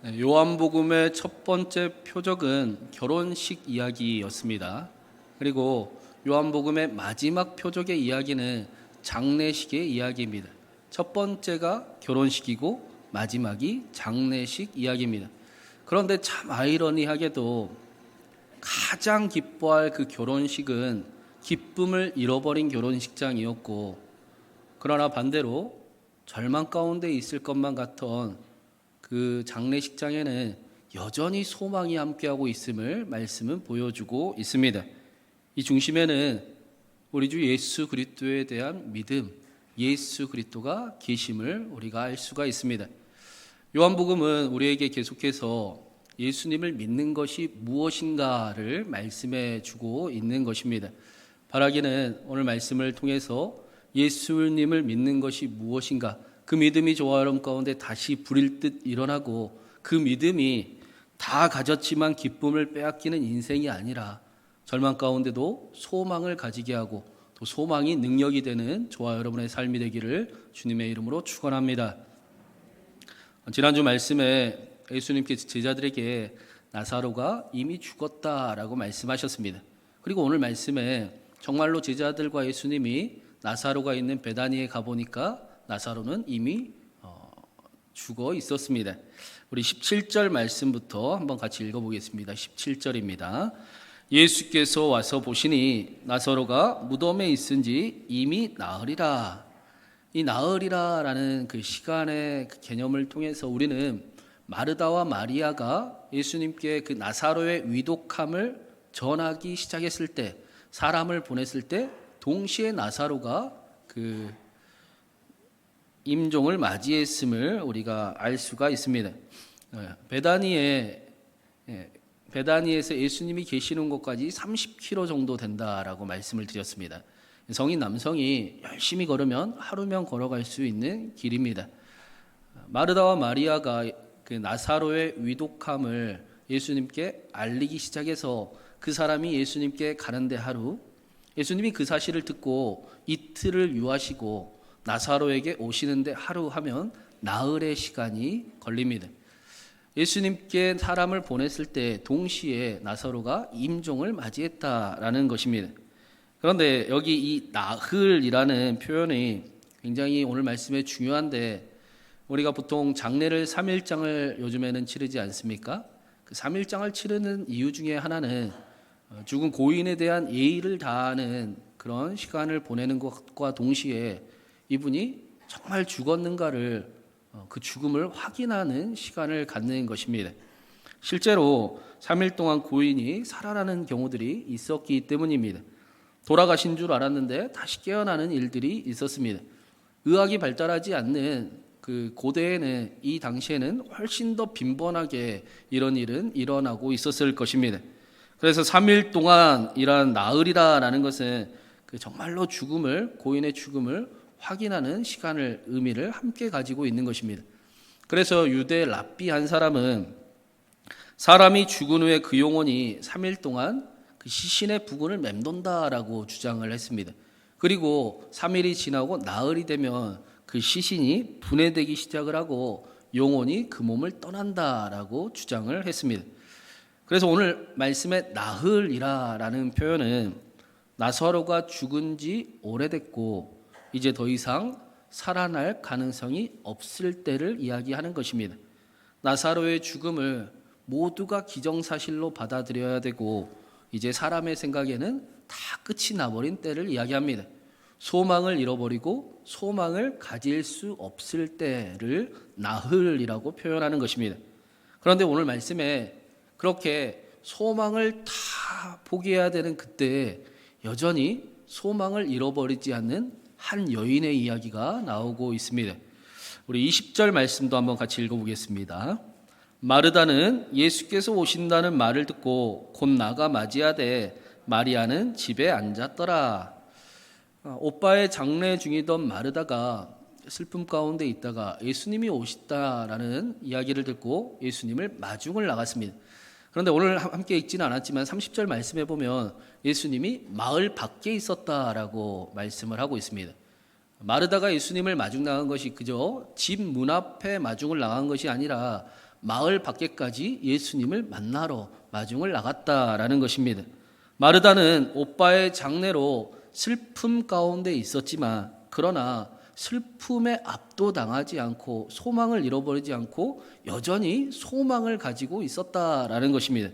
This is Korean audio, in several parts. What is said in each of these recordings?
네, 요한복음의 첫 번째 표적은 결혼식 이야기였습니다. 그리고 요한복음의 마지막 표적의 이야기는 장례식의 이야기입니다. 첫 번째가 결혼식이고 마지막이 장례식 이야기입니다. 그런데 참 아이러니하게도 가장 기뻐할 그 결혼식은 기쁨을 잃어버린 결혼식장이었고, 그러나 반대로 절망 가운데 있을 것만 같던 그 장례식장에는 여전히 소망이 함께하고 있음을 말씀은 보여주고 있습니다. 이 중심에는 우리 주 예수 그리스도에 대한 믿음, 예수 그리스도가 계심을 우리가 알 수가 있습니다. 요한복음은 우리에게 계속해서 예수님을 믿는 것이 무엇인가를 말씀해 주고 있는 것입니다. 바라기는 오늘 말씀을 통해서 예수님을 믿는 것이 무엇인가, 그 믿음이 저와 여러분 가운데 다시 불일 듯 일어나고, 그 믿음이 다 가졌지만 기쁨을 빼앗기는 인생이 아니라 절망 가운데도 소망을 가지게 하고 또 소망이 능력이 되는 저와 여러분의 삶이 되기를 주님의 이름으로 축원합니다. 지난주 말씀에 예수님께서 제자들에게 나사로가 이미 죽었다라고 말씀하셨습니다. 그리고 오늘 말씀에 정말로 제자들과 예수님이 나사로가 있는 베다니에 가보니까 나사로는 이미 죽어 있었습니다. 우리 17절 말씀부터 한번 같이 읽어보겠습니다. 17절입니다. 예수께서 와서 보시니 나사로가 무덤에 있은지 이미 나으리라. 이 나으리라라는 그 시간의 그 개념을 통해서 우리는 마르다와 마리아가 예수님께 그 나사로의 위독함을 전하기 시작했을 때, 사람을 보냈을 때 동시에 나사로가 그 임종을 맞이했음을 우리가 알 수가 있습니다. 베다니에서 예수님이 계시는 곳까지 30km 정도 된다라고 말씀을 드렸습니다. 성인 남성이 열심히 걸으면 하루면 걸어갈 수 있는 길입니다. 마르다와 마리아가 그 나사로의 위독함을 예수님께 알리기 시작해서 그 사람이 예수님께 가는데 하루, 예수님이 그 사실을 듣고 이틀을 유하시고 나사로에게 오시는데 하루 하면 나흘의 시간이 걸립니다. 예수님께 사람을 보냈을 때 동시에 나사로가 임종을 맞이했다라는 것입니다. 그런데 여기 이 나흘이라는 표현이 굉장히 오늘 말씀에 중요한데, 우리가 보통 장례를 3일장을 요즘에는 치르지 않습니까? 그 3일장을 치르는 이유 중에 하나는 죽은 고인에 대한 예의를 다하는 그런 시간을 보내는 것과 동시에 이분이 정말 죽었는가를, 그 죽음을 확인하는 시간을 갖는 것입니다. 실제로 3일 동안 고인이 살아나는 경우들이 있었기 때문입니다. 돌아가신 줄 알았는데 다시 깨어나는 일들이 있었습니다. 의학이 발달하지 않는 그 고대에는, 이 당시에는 훨씬 더 빈번하게 이런 일은 일어나고 있었을 것입니다. 그래서 3일 동안이란 나흘이라는 것은 그 정말로 죽음을, 고인의 죽음을 확인하는 시간을, 의미를 함께 가지고 있는 것입니다. 그래서 유대 랍비 한 사람은 사람이 죽은 후에 그 영혼이 3일 동안 그 시신의 부근을 맴돈다라고 주장을 했습니다. 그리고 3일이 지나고 나흘이 되면 그 시신이 분해되기 시작을 하고 영혼이 그 몸을 떠난다라고 주장을 했습니다. 그래서 오늘 말씀의 나흘이라는 표현은 나사로가 죽은 지 오래됐고 이제 더 이상 살아날 가능성이 없을 때를 이야기하는 것입니다. 나사로의 죽음을 모두가 기정사실로 받아들여야 되고 이제 사람의 생각에는 다 끝이 나버린 때를 이야기합니다. 소망을 잃어버리고 소망을 가질 수 없을 때를 나흘이라고 표현하는 것입니다. 그런데 오늘 말씀에 그렇게 소망을 다 포기해야 되는 그때에 여전히 소망을 잃어버리지 않는 한 여인의 이야기가 나오고 있습니다. 우리 20절 말씀도 한번 같이 읽어보겠습니다. 마르다는 예수께서 오신다는 말을 듣고 곧 나가 맞이하되 마리아는 집에 앉았더라. 오빠의 장례 중이던 마르다가 슬픔 가운데 있다가 예수님이 오시다라는 이야기를 듣고 예수님을 마중을 나갔습니다. 그런데 오늘 함께 읽지는 않았지만 30절 말씀해 보면 예수님이 마을 밖에 있었다라고 말씀을 하고 있습니다. 마르다가 예수님을 마중 나간 것이 그저 집 문 앞에 마중을 나간 것이 아니라 마을 밖에까지 예수님을 만나러 마중을 나갔다라는 것입니다. 마르다는 오빠의 장례로 슬픔 가운데 있었지만 그러나 슬픔에 압도당하지 않고 소망을 잃어버리지 않고 여전히 소망을 가지고 있었다라는 것입니다.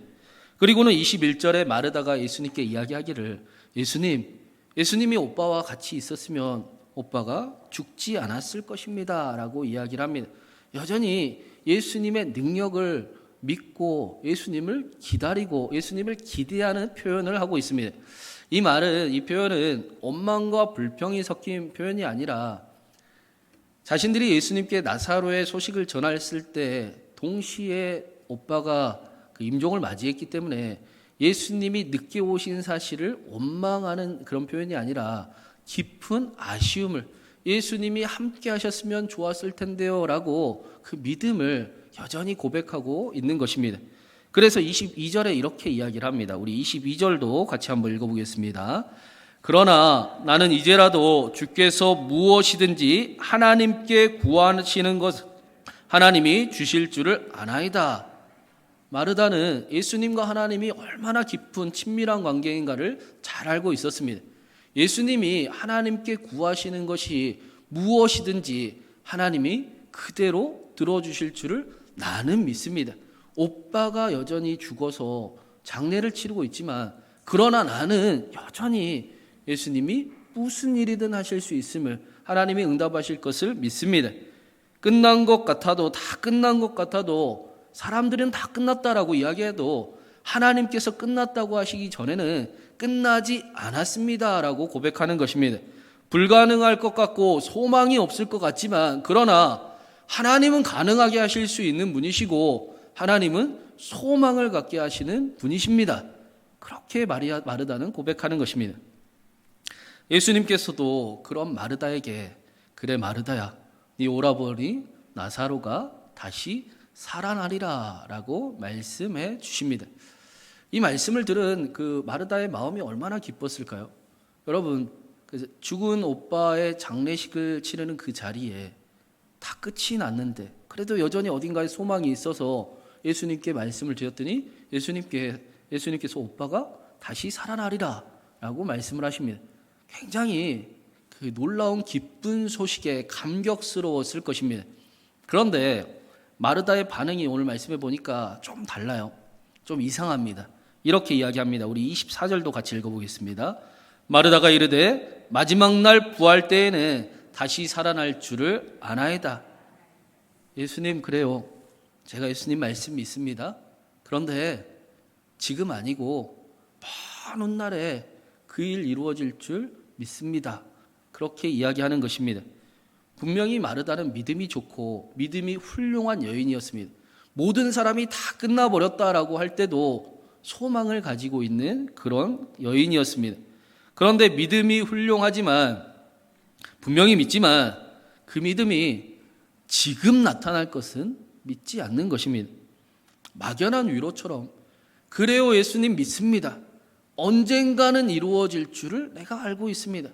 그리고는 21절에 마르다가 예수님께 이야기하기를 예수님이 오빠와 같이 있었으면 오빠가 죽지 않았을 것입니다 라고 이야기를 합니다. 여전히 예수님의 능력을 믿고 예수님을 기다리고 예수님을 기대하는 표현을 하고 있습니다. 이 표현은 원망과 불평이 섞인 표현이 아니라 자신들이 예수님께 나사로의 소식을 전했을 때 동시에 오빠가 그 임종을 맞이했기 때문에 예수님이 늦게 오신 사실을 원망하는 그런 표현이 아니라 깊은 아쉬움을 예수님이 함께 하셨으면 좋았을 텐데요 라고 그 믿음을 여전히 고백하고 있는 것입니다. 그래서 22절에 이렇게 이야기를 합니다. 우리 22절도 같이 한번 읽어보겠습니다. 그러나 나는 이제라도 주께서 무엇이든지 하나님께 구하시는 것 하나님이 주실 줄을 아나이다. 마르다는 예수님과 하나님이 얼마나 깊은 친밀한 관계인가를 잘 알고 있었습니다. 예수님이 하나님께 구하시는 것이 무엇이든지 하나님이 그대로 들어주실 줄을 나는 믿습니다. 오빠가 여전히 죽어서 장례를 치르고 있지만 그러나 나는 여전히 예수님이 무슨 일이든 하실 수 있음을 하나님이 응답하실 것을 믿습니다. 끝난 것 같아도 다 끝난 것 같아도 사람들은 다 끝났다라고 이야기해도 하나님께서 끝났다고 하시기 전에는 끝나지 않았습니다라고 고백하는 것입니다. 불가능할 것 같고 소망이 없을 것 같지만 그러나 하나님은 가능하게 하실 수 있는 분이시고 하나님은 소망을 갖게 하시는 분이십니다. 그렇게 마르다는 고백하는 것입니다. 예수님께서도 그런 마르다에게 그래 마르다야 네 오라버니 나사로가 다시 살아나리라 라고 말씀해 주십니다. 이 말씀을 들은 그 마르다의 마음이 얼마나 기뻤을까요? 여러분 죽은 오빠의 장례식을 치르는 그 자리에 다 끝이 났는데 그래도 여전히 어딘가에 소망이 있어서 예수님께 말씀을 드렸더니 예수님께서 오빠가 다시 살아나리라 라고 말씀을 하십니다. 굉장히 그 놀라운 기쁜 소식에 감격스러웠을 것입니다. 그런데 마르다의 반응이 오늘 말씀해 보니까 좀 달라요. 좀 이상합니다. 이렇게 이야기합니다. 우리 24절도 같이 읽어보겠습니다. 마르다가 이르되 마지막 날 부활 때에는 다시 살아날 줄을 아나이다. 예수님 그래요. 제가 예수님 말씀 믿습니다. 그런데 지금 아니고 먼 훗날에 그 일 이루어질 줄 믿습니다. 그렇게 이야기하는 것입니다. 분명히 마르다는 믿음이 좋고 믿음이 훌륭한 여인이었습니다. 모든 사람이 다 끝나버렸다라고 할 때도 소망을 가지고 있는 그런 여인이었습니다. 그런데 믿음이 훌륭하지만 분명히 믿지만 그 믿음이 지금 나타날 것은 믿지 않는 것입니다. 막연한 위로처럼 그래요 예수님 믿습니다. 언젠가는 이루어질 줄을 내가 알고 있습니다.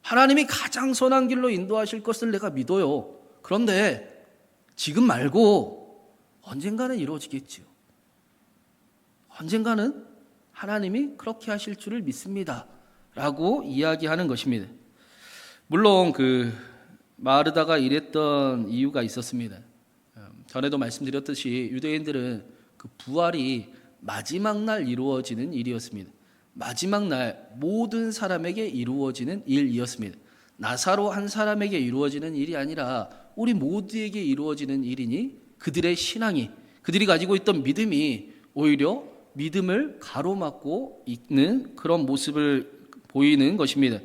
하나님이 가장 선한 길로 인도하실 것을 내가 믿어요. 그런데 지금 말고 언젠가는 이루어지겠지요. 언젠가는 하나님이 그렇게 하실 줄을 믿습니다. 라고 이야기하는 것입니다. 물론 그 마르다가 이랬던 이유가 있었습니다. 전에도 말씀드렸듯이 유대인들은 그 부활이 마지막 날 이루어지는 일이었습니다. 마지막 날 모든 사람에게 이루어지는 일이었습니다. 나사로 한 사람에게 이루어지는 일이 아니라 우리 모두에게 이루어지는 일이니 그들의 신앙이 그들이 가지고 있던 믿음이 오히려 믿음을 가로막고 있는 그런 모습을 보이는 것입니다.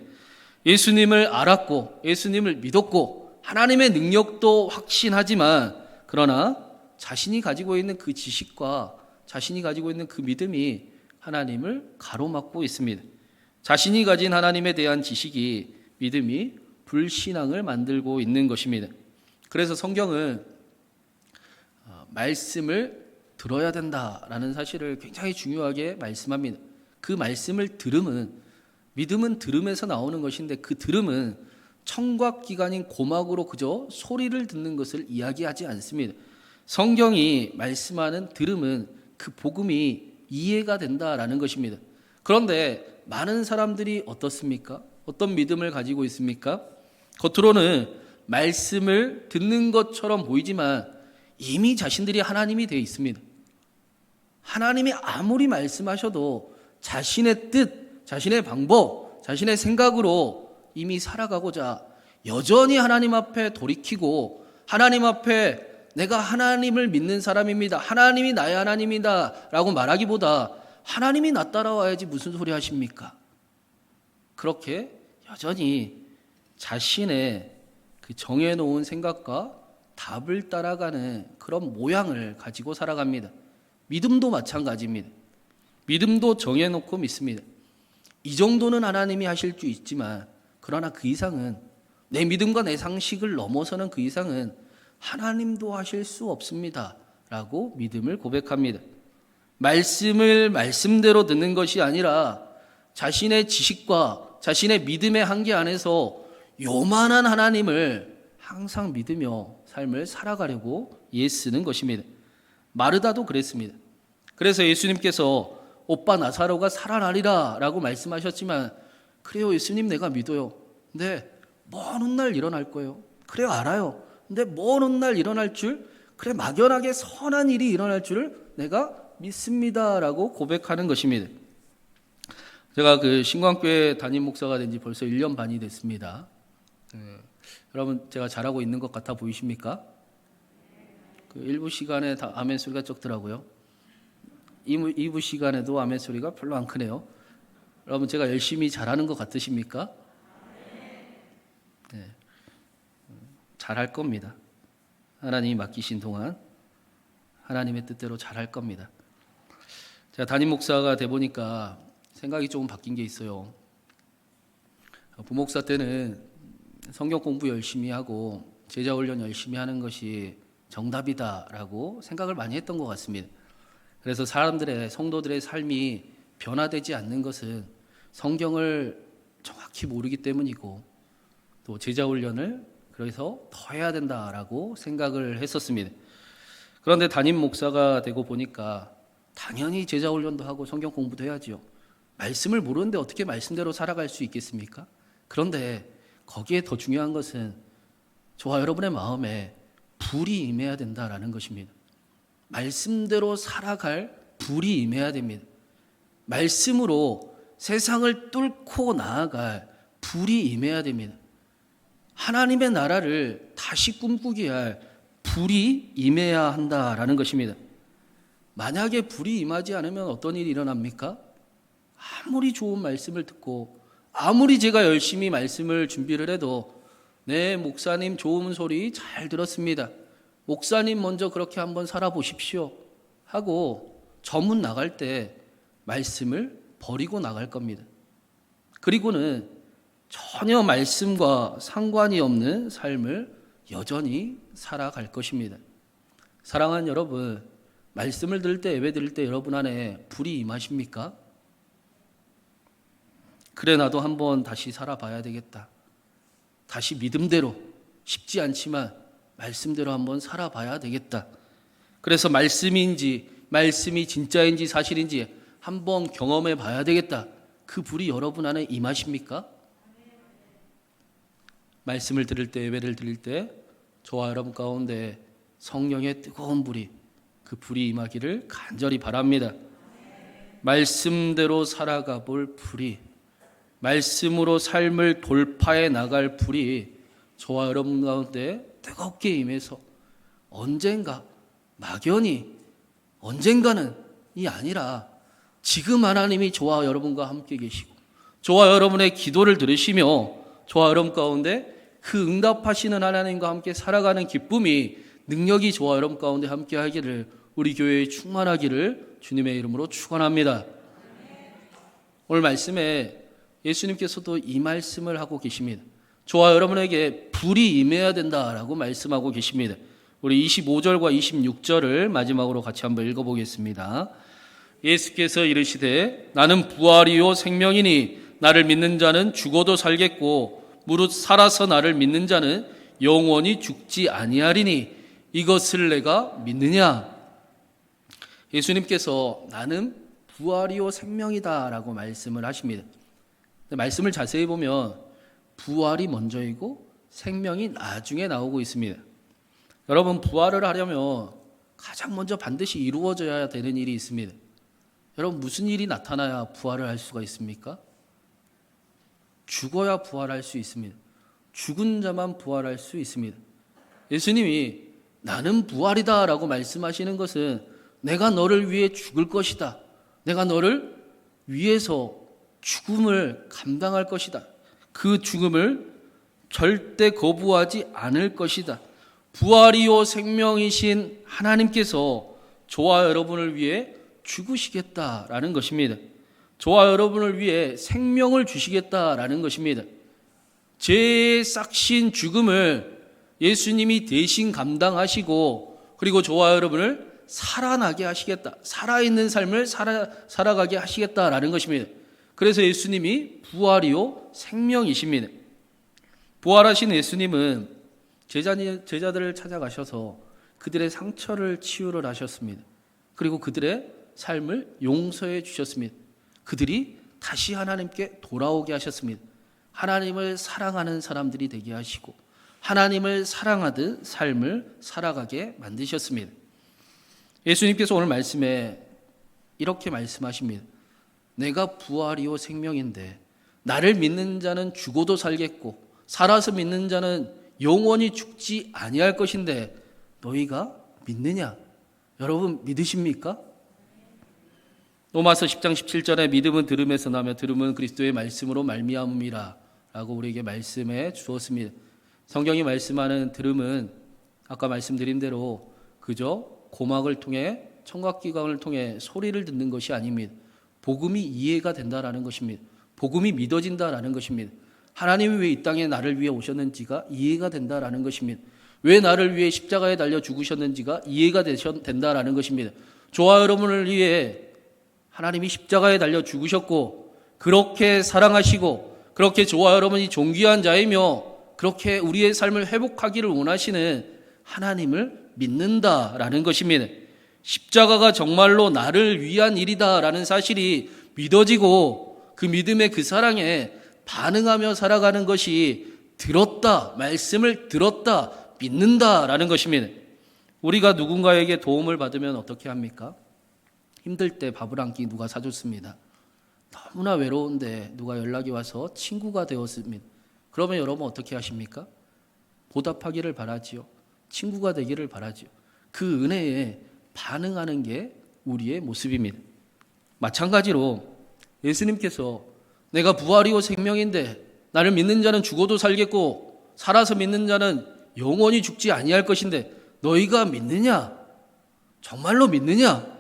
예수님을 알았고 예수님을 믿었고 하나님의 능력도 확신하지만 그러나 자신이 가지고 있는 그 지식과 자신이 가지고 있는 그 믿음이 하나님을 가로막고 있습니다. 자신이 가진 하나님에 대한 지식이 믿음이 불신앙을 만들고 있는 것입니다. 그래서 성경은 말씀을 들어야 된다라는 사실을 굉장히 중요하게 말씀합니다. 그 말씀을 들음은 믿음은 들음에서 나오는 것인데 그 들음은 청각기관인 고막으로 그저 소리를 듣는 것을 이야기하지 않습니다. 성경이 말씀하는 들음은 그 복음이 이해가 된다라는 것입니다. 그런데 많은 사람들이 어떻습니까? 어떤 믿음을 가지고 있습니까? 겉으로는 말씀을 듣는 것처럼 보이지만 이미 자신들이 하나님이 되어 있습니다. 하나님이 아무리 말씀하셔도 자신의 뜻, 자신의 방법, 자신의 생각으로 이미 살아가고자 여전히 하나님 앞에 돌이키고 하나님 앞에 내가 하나님을 믿는 사람입니다. 하나님이 나의 하나님이다 라고 말하기보다 하나님이 나 따라와야지 무슨 소리 하십니까? 그렇게 여전히 자신의 그 정해놓은 생각과 답을 따라가는 그런 모양을 가지고 살아갑니다. 믿음도 마찬가지입니다. 믿음도 정해놓고 믿습니다. 이 정도는 하나님이 하실 수 있지만 그러나 그 이상은 내 믿음과 내 상식을 넘어서는 그 이상은 하나님도 하실 수 없습니다 라고 믿음을 고백합니다. 말씀을 말씀대로 듣는 것이 아니라 자신의 지식과 자신의 믿음의 한계 안에서 요만한 하나님을 항상 믿으며 삶을 살아가려고 애쓰는 것입니다. 마르다도 그랬습니다. 그래서 예수님께서 오빠 나사로가 살아나리라 라고 말씀하셨지만 그래요 예수님 내가 믿어요. 근데 먼 훗날 일어날 거예요. 그래요 알아요. 근데 먼 훗날 일어날 줄 그래 막연하게 선한 일이 일어날 줄을 내가 믿습니다 라고 고백하는 것입니다. 제가 그 신광교회 담임 목사가 된 지 벌써 1년 반이 됐습니다. 여러분 제가 잘하고 있는 것 같아 보이십니까? 그 1부 시간에 다 아멘 소리가 적더라고요. 2부 시간에도 아멘 소리가 별로 안 크네요. 여러분 제가 열심히 잘하는 것 같으십니까? 네. 잘할 겁니다. 하나님이 맡기신 동안 하나님의 뜻대로 잘할 겁니다. 제가 담임 목사가 돼 보니까 생각이 조금 바뀐 게 있어요. 부목사 때는 성경 공부 열심히 하고 제자 훈련 열심히 하는 것이 정답이다라고 생각을 많이 했던 것 같습니다. 그래서 사람들의 성도들의 삶이 변화되지 않는 것은 성경을 정확히 모르기 때문이고 또 제자 훈련을 그래서 더 해야 된다라고 생각을 했었습니다. 그런데 담임 목사가 되고 보니까 당연히 제자 훈련도 하고 성경 공부도 해야죠. 말씀을 모르는데 어떻게 말씀대로 살아갈 수 있겠습니까? 그런데 거기에 더 중요한 것은 저와 여러분의 마음에 불이 임해야 된다라는 것입니다. 말씀대로 살아갈 불이 임해야 됩니다. 말씀으로 세상을 뚫고 나아갈 불이 임해야 됩니다. 하나님의 나라를 다시 꿈꾸게 할 불이 임해야 한다라는 것입니다. 만약에 불이 임하지 않으면 어떤 일이 일어납니까? 아무리 좋은 말씀을 듣고 아무리 제가 열심히 말씀을 준비를 해도 네 목사님 좋은 소리 잘 들었습니다. 목사님 먼저 그렇게 한번 살아보십시오 하고 저문 나갈 때 말씀을 버리고 나갈 겁니다. 그리고는 전혀 말씀과 상관이 없는 삶을 여전히 살아갈 것입니다. 사랑하는 여러분, 말씀을 들을 때 예배 드릴 때 여러분 안에 불이 임하십니까? 그래 나도 한번 다시 살아봐야 되겠다. 다시 믿음대로 쉽지 않지만 말씀대로 한번 살아봐야 되겠다. 그래서 말씀이 진짜인지 사실인지 한번 경험해 봐야 되겠다. 그 불이 여러분 안에 임하십니까? 말씀을 들을 때 예배를 드릴 때 저와 여러분 가운데 성령의 뜨거운 불이 그 불이 임하기를 간절히 바랍니다. 말씀대로 살아가 볼 불이 말씀으로 삶을 돌파해 나갈 불이 저와 여러분 가운데 뜨겁게 임해서 언젠가 막연히 언젠가는 이 아니라 지금 하나님이 저와 여러분과 함께 계시고 저와 여러분의 기도를 들으시며 저와 여러분 가운데 그 응답하시는 하나님과 함께 살아가는 기쁨이 능력이 저와 여러분 가운데 함께 하기를 우리 교회에 충만하기를 주님의 이름으로 축원합니다. 오늘 말씀에 예수님께서도 이 말씀을 하고 계십니다. 저와 여러분에게 불이 임해야 된다라고 말씀하고 계십니다. 우리 25절과 26절을 마지막으로 같이 한번 읽어보겠습니다. 예수께서 이르시되 나는 부활이요 생명이니 나를 믿는 자는 죽어도 살겠고 무릇 살아서 나를 믿는 자는 영원히 죽지 아니하리니 이것을 내가 믿느냐? 예수님께서 나는 부활이요 생명이다 라고 말씀을 하십니다. 말씀을 자세히 보면 부활이 먼저이고 생명이 나중에 나오고 있습니다. 여러분, 부활을 하려면 가장 먼저 반드시 이루어져야 되는 일이 있습니다. 여러분, 무슨 일이 나타나야 부활을 할 수가 있습니까? 죽어야 부활할 수 있습니다. 죽은 자만 부활할 수 있습니다. 예수님이 나는 부활이다 라고 말씀하시는 것은 내가 너를 위해 죽을 것이다. 내가 너를 위해서 죽음을 감당할 것이다. 그 죽음을 절대 거부하지 않을 것이다. 부활이요 생명이신 하나님께서 저와 여러분을 위해 죽으시겠다라는 것입니다. 저와 여러분을 위해 생명을 주시겠다라는 것입니다. 죄의 싹신 죽음을 예수님이 대신 감당하시고 그리고 저와 여러분을 살아나게 하시겠다. 살아있는 삶을 살아가게 하시겠다라는 것입니다. 그래서 예수님이 부활이요 생명이십니다. 부활하신 예수님은 제자들을 찾아가셔서 그들의 상처를 치유를 하셨습니다. 그리고 그들의 삶을 용서해 주셨습니다. 그들이 다시 하나님께 돌아오게 하셨습니다. 하나님을 사랑하는 사람들이 되게 하시고 하나님을 사랑하듯 삶을 살아가게 만드셨습니다. 예수님께서 오늘 말씀에 이렇게 말씀하십니다. 내가 부활이요 생명인데 나를 믿는 자는 죽어도 살겠고 살아서 믿는 자는 영원히 죽지 아니할 것인데 너희가 믿느냐? 여러분 믿으십니까? 로마서 10장 17절에 믿음은 들음에서 나며 들음은 그리스도의 말씀으로 말미암음이라 라고 우리에게 말씀해 주었습니다. 성경이 말씀하는 들음은 아까 말씀드린 대로 그저 고막을 통해 청각기관을 통해 소리를 듣는 것이 아닙니다. 복음이 이해가 된다라는 것입니다. 복음이 믿어진다라는 것입니다. 하나님이 왜 이 땅에 나를 위해 오셨는지가 이해가 된다라는 것입니다. 왜 나를 위해 십자가에 달려 죽으셨는지가 이해가 된다라는 것입니다. 저와 여러분을 위해 하나님이 십자가에 달려 죽으셨고 그렇게 사랑하시고 그렇게 저와 여러분이 존귀한 자이며 그렇게 우리의 삶을 회복하기를 원하시는 하나님을 믿는다라는 것입니다. 십자가가 정말로 나를 위한 일이다라는 사실이 믿어지고 그 믿음의 그 사랑에 반응하며 살아가는 것이 들었다, 말씀을 들었다, 믿는다라는 것입니다. 우리가 누군가에게 도움을 받으면 어떻게 합니까? 힘들 때 밥을 한 끼 누가 사줬습니다. 너무나 외로운데 누가 연락이 와서 친구가 되었습니다. 그러면 여러분 어떻게 하십니까? 보답하기를 바라지요. 친구가 되기를 바라지요. 그 은혜에 반응하는 게 우리의 모습입니다. 마찬가지로 예수님께서 내가 부활이요 생명인데 나를 믿는 자는 죽어도 살겠고 살아서 믿는 자는 영원히 죽지 아니할 것인데 너희가 믿느냐? 정말로 믿느냐?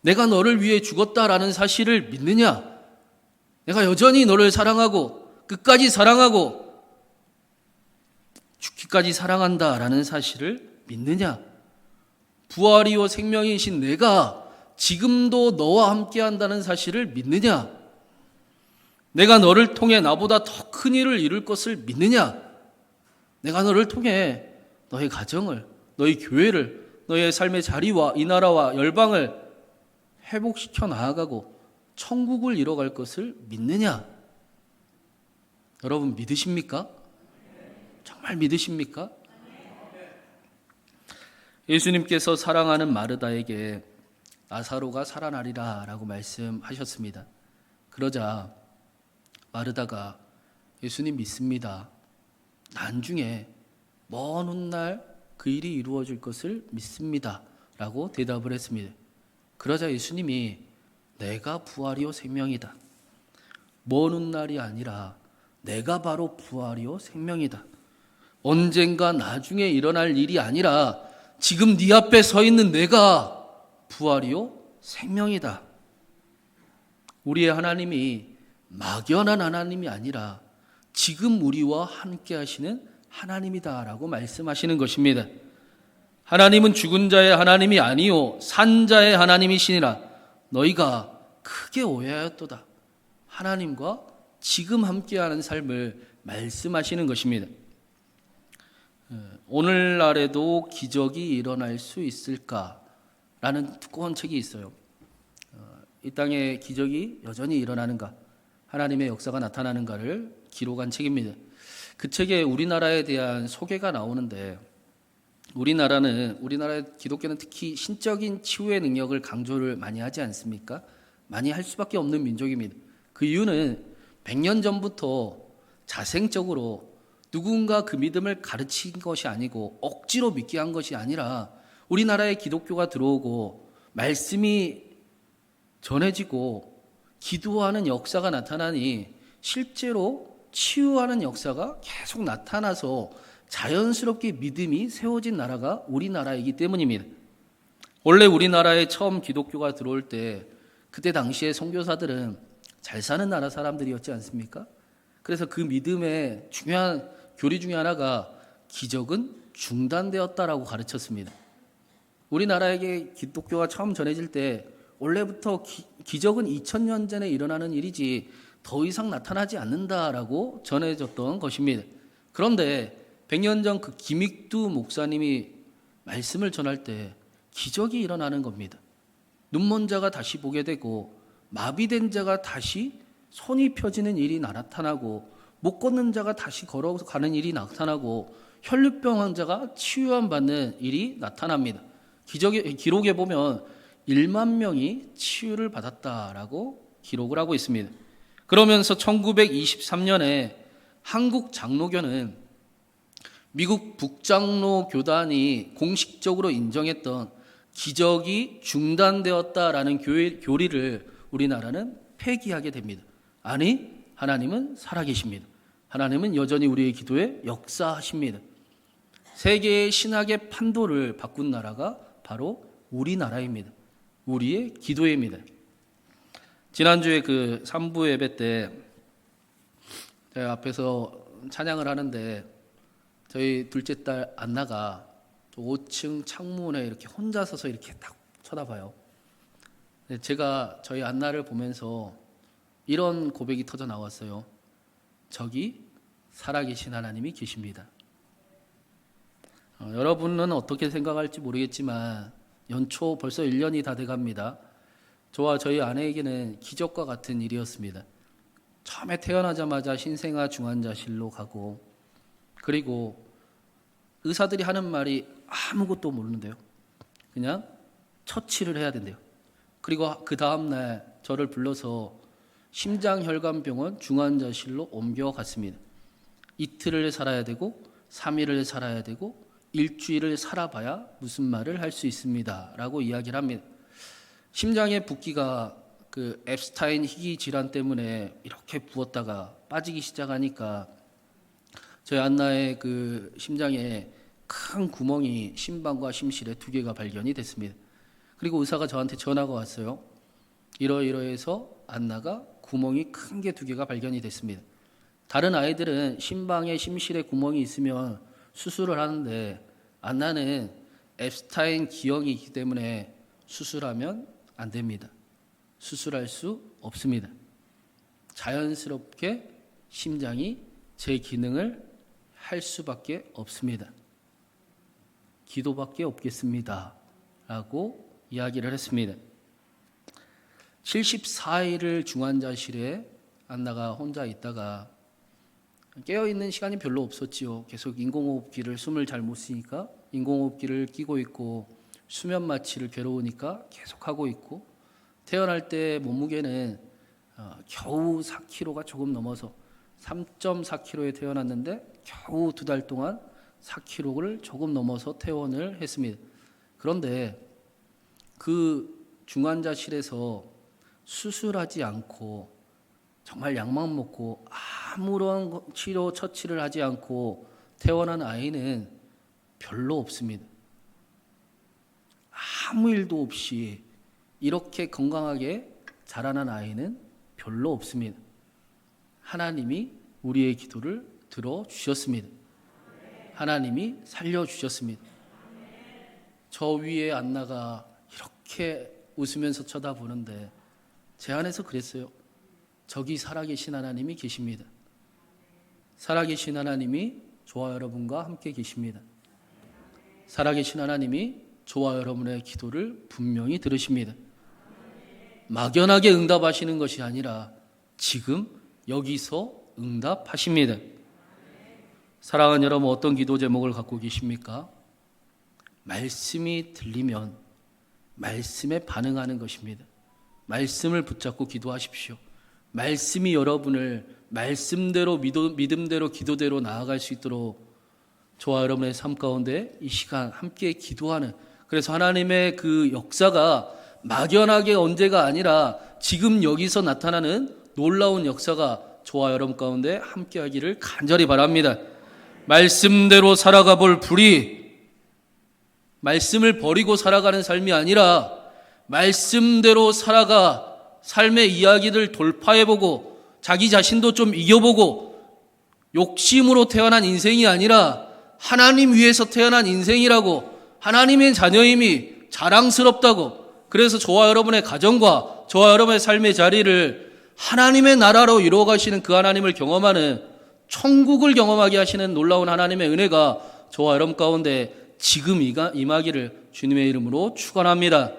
내가 너를 위해 죽었다라는 사실을 믿느냐? 내가 여전히 너를 사랑하고 끝까지 사랑하고 죽기까지 사랑한다라는 사실을 믿느냐? 부활이요 생명이신 내가 지금도 너와 함께 한다는 사실을 믿느냐? 내가 너를 통해 나보다 더 큰 일을 이룰 것을 믿느냐? 내가 너를 통해 너의 가정을, 너의 교회를, 너의 삶의 자리와 이 나라와 열방을 회복시켜 나아가고 천국을 이뤄갈 것을 믿느냐? 여러분 믿으십니까? 정말 믿으십니까? 예수님께서 사랑하는 마르다에게 나사로가 살아나리라 라고 말씀하셨습니다. 그러자 마르다가 예수님 믿습니다. 나중에 먼 훗날 그 일이 이루어질 것을 믿습니다 라고 대답을 했습니다. 그러자 예수님이 내가 부활이요 생명이다. 먼 훗날이 아니라 내가 바로 부활이요 생명이다. 언젠가 나중에 일어날 일이 아니라 지금 네 앞에 서 있는 내가 부활이요 생명이다. 우리의 하나님이 막연한 하나님이 아니라 지금 우리와 함께 하시는 하나님이다라고 말씀하시는 것입니다. 하나님은 죽은 자의 하나님이 아니요 산 자의 하나님이시니라. 너희가 크게 오해하였도다. 하나님과 지금 함께하는 삶을 말씀하시는 것입니다. 오늘날에도 기적이 일어날 수 있을까라는 두꺼운 책이 있어요. 이 땅에 기적이 여전히 일어나는가, 하나님의 역사가 나타나는가를 기록한 책입니다. 그 책에 우리나라에 대한 소개가 나오는데, 우리나라 기독교는 특히 신적인 치유의 능력을 강조를 많이 하지 않습니까? 많이 할 수밖에 없는 민족입니다. 그 이유는 100년 전부터 자생적으로 누군가 그 믿음을 가르친 것이 아니고 억지로 믿게 한 것이 아니라 우리나라에 기독교가 들어오고 말씀이 전해지고 기도하는 역사가 나타나니 실제로 치유하는 역사가 계속 나타나서 자연스럽게 믿음이 세워진 나라가 우리나라이기 때문입니다. 원래 우리나라에 처음 기독교가 들어올 때 그때 당시에 선교사들은 잘 사는 나라 사람들이었지 않습니까? 그래서 그 믿음의 중요한 교리 중에 하나가 기적은 중단되었다라고 가르쳤습니다. 우리나라에게 기독교가 처음 전해질 때 원래부터 기적은 2000년 전에 일어나는 일이지 더 이상 나타나지 않는다라고 전해졌던 것입니다. 그런데 100년 전 그 김익두 목사님이 말씀을 전할 때 기적이 일어나는 겁니다. 눈먼 자가 다시 보게 되고 마비된 자가 다시 손이 펴지는 일이 나타나고 못 걷는 자가 다시 걸어가는 일이 나타나고 혈류병 환자가 치유함 받는 일이 나타납니다. 기록에 보면 1만 명이 치유를 받았다라고 기록을 하고 있습니다. 그러면서 1923년에 한국 장로교는 미국 북장로 교단이 공식적으로 인정했던 기적이 중단되었다라는 교리를 우리나라는 폐기하게 됩니다. 아니, 하나님은 살아계십니다. 하나님은 여전히 우리의 기도에 역사하십니다. 세계의 신학의 판도를 바꾼 나라가 바로 우리나라입니다. 우리의 기도입니다. 지난주에 그 3부 예배 때 제가 앞에서 찬양을 하는데 저희 둘째 딸 안나가 5층 창문에 이렇게 혼자 서서 이렇게 딱 쳐다봐요. 제가 저희 안나를 보면서 이런 고백이 터져 나왔어요. 저기 살아계신 하나님이 계십니다. 여러분은 어떻게 생각할지 모르겠지만 연초 벌써 1년이 다 돼갑니다. 저와 저희 아내에게는 기적과 같은 일이었습니다. 처음에 태어나자마자 신생아 중환자실로 가고, 그리고 의사들이 하는 말이 아무것도 모르는데요. 그냥 처치를 해야 된대요. 그리고 그 다음날 저를 불러서 심장혈관병원 중환자실로 옮겨갔습니다. 이틀을 살아야 되고 3일을 살아야 되고 일주일을 살아봐야 무슨 말을 할 수 있습니다 라고 이야기를 합니다. 심장의 붓기가 그 앱스타인 희귀 질환 때문에 이렇게 부었다가 빠지기 시작하니까 저희 안나의 그 심장에 큰 구멍이 심방과 심실에 2개가 발견이 됐습니다. 그리고 의사가 저한테 전화가 왔어요. 이러이러해서 안나가 구멍이 큰 게 2개가 발견이 됐습니다. 다른 아이들은 심방에 심실에 구멍이 있으면 수술을 하는데 안나는 앱스타인 기형이 있기 때문에 수술하면 안 됩니다. 수술할 수 없습니다. 자연스럽게 심장이 제 기능을 할 수밖에 없습니다. 기도밖에 없겠습니다 라고 이야기를 했습니다. 74일을 중환자실에 안나가 혼자 있다가 깨어있는 시간이 별로 없었지요. 계속 인공호흡기를 숨을 잘 못 쉬니까 인공호흡기를 끼고 있고 수면 마취를 괴로우니까 계속하고 있고 태어날 때 몸무게는 겨우 4kg가 조금 넘어서 3.4kg에 태어났는데 겨우 2달 동안 4kg를 조금 넘어서 퇴원을 했습니다. 그런데 그 중환자실에서 수술하지 않고 정말 약만 먹고 아무런 치료 처치를 하지 않고 퇴원한 아이는 별로 없습니다. 아무 일도 없이 이렇게 건강하게 자라난 아이는 별로 없습니다. 하나님이 우리의 기도를 들어주셨습니다. 하나님이 살려주셨습니다. 저 위에 안나가 이렇게 웃으면서 쳐다보는데 제 안에서 그랬어요. 저기 살아계신 하나님이 계십니다. 살아계신 하나님이 저와 여러분과 함께 계십니다. 살아계신 하나님이 저와 여러분의 기도를 분명히 들으십니다. 막연하게 응답하시는 것이 아니라 지금 여기서 응답하십니다. 사랑하는 여러분, 어떤 기도 제목을 갖고 계십니까? 말씀이 들리면 말씀에 반응하는 것입니다. 말씀을 붙잡고 기도하십시오. 말씀이 여러분을 말씀대로 믿음대로 기도대로 나아갈 수 있도록 저와 여러분의 삶 가운데 이 시간 함께 기도하는, 그래서 하나님의 그 역사가 막연하게 언제가 아니라 지금 여기서 나타나는 놀라운 역사가 저와 여러분 가운데 함께 하기를 간절히 바랍니다. 말씀대로 살아가 볼 불이, 말씀을 버리고 살아가는 삶이 아니라 말씀대로 살아가 삶의 이야기를 돌파해보고 자기 자신도 좀 이겨보고 욕심으로 태어난 인생이 아니라 하나님 위에서 태어난 인생이라고, 하나님의 자녀임이 자랑스럽다고, 그래서 저와 여러분의 가정과 저와 여러분의 삶의 자리를 하나님의 나라로 이루어 가시는 그 하나님을 경험하는, 천국을 경험하게 하시는 놀라운 하나님의 은혜가 저와 여러분 가운데 지금 임하기를 주님의 이름으로 축원합니다.